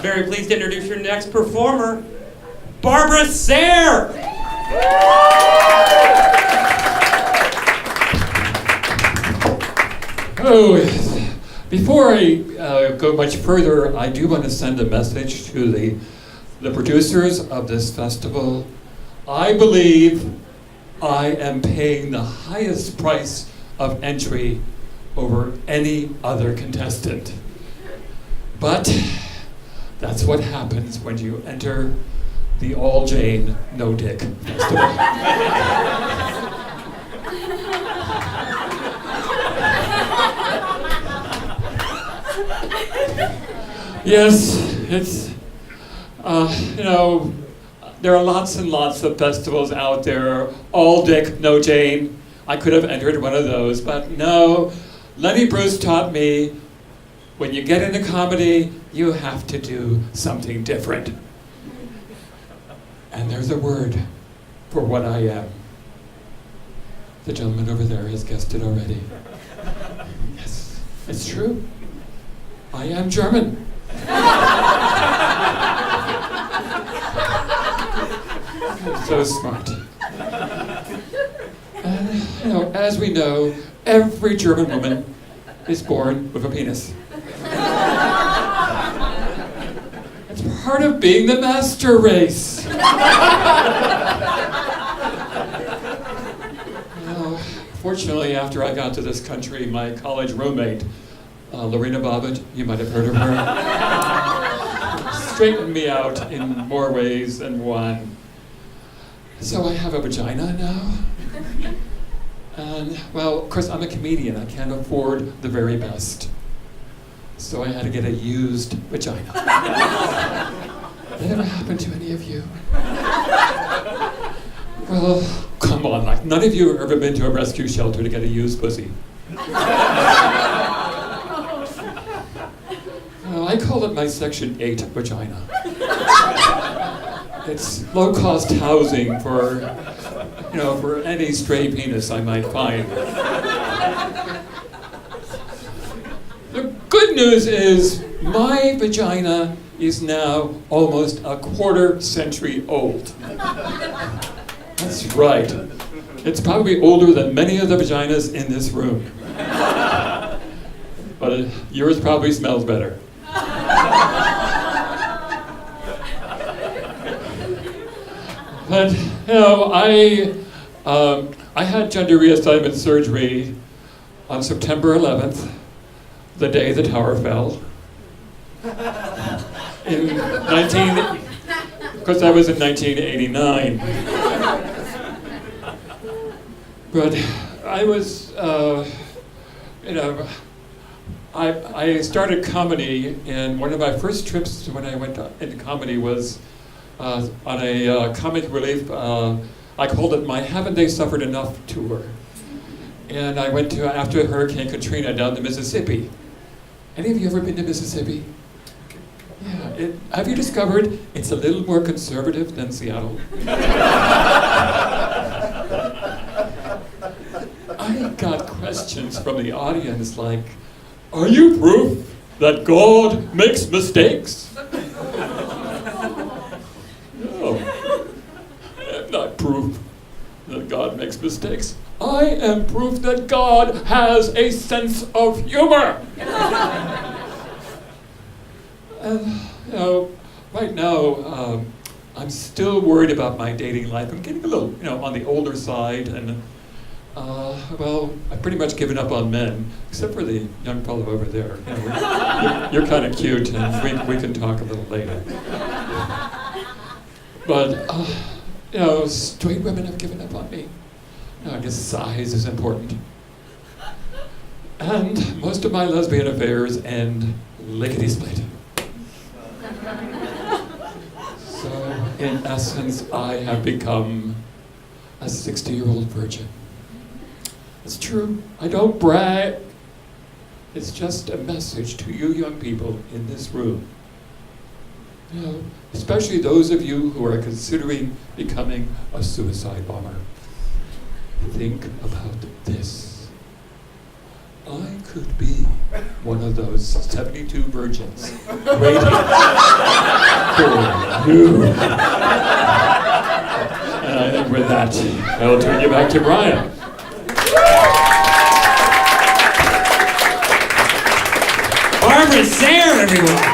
Very pleased to introduce your next performer, Barbara Sehr. Oh, yes. Before I go much further, I do want to send a message to the producers of this festival. I believe I am paying the highest price of entry over any other contestant. But that's what happens when you enter the All Jane, No Dick Festival. Yes, it's, there are lots and lots of festivals out there. All Dick, No Jane. I could have entered one of those, but no. Lenny Bruce taught me, when you get into comedy, you have to do something different. And there's a word for what I am. The gentleman over there has guessed it already. Yes, it's true. I am German. So smart. And, as we know, every German woman is born with a penis. It's part of being the master race. Fortunately, after I got to this country, my college roommate, Lorena Bobbitt, you might have heard of her, straightened me out in more ways than one. So I have a vagina now. And, well, of course, I'm a comedian. I can't afford the very best. So I had to get a used vagina. That ever happened to any of you? Well, come on, like, none of you have ever been to a rescue shelter to get a used pussy. I call it my Section 8 vagina. It's low-cost housing for, for any stray penis I might find. The good news is my vagina is now almost a quarter century old. That's right. It's probably older than many of the vaginas in this room. But yours probably smells better. But, I had gender reassignment surgery on September 11th, the day the tower fell. Because that was in 1989. But I was, I started comedy, and one of my first trips when I went into comedy was on a comic relief, I called it my Haven't They Suffered Enough tour. And I went to, after Hurricane Katrina, down to Mississippi. Any of you ever been to Mississippi? Yeah, have you discovered it's a little more conservative than Seattle? I got questions from the audience like, are you proof that God makes mistakes? No, I'm not proof that God makes mistakes. I am proof that God has a sense of humor. And, right now, I'm still worried about my dating life. I'm getting a little, on the older side, and I've pretty much given up on men, except for the young fellow over there. You're kind of cute, and we can talk a little later. But, straight women have given up on me. I guess size is important. And most of my lesbian affairs end lickety-split. So, in essence, I have become a 60-year-old virgin. It's true. I don't brag. It's just a message to you young people in this room. Especially those of you who are considering becoming a suicide bomber. Think about this. I could be one of those 72 virgins waiting for you. And I think with that, I'll turn you back to Brian. Barbara Sehr, everyone.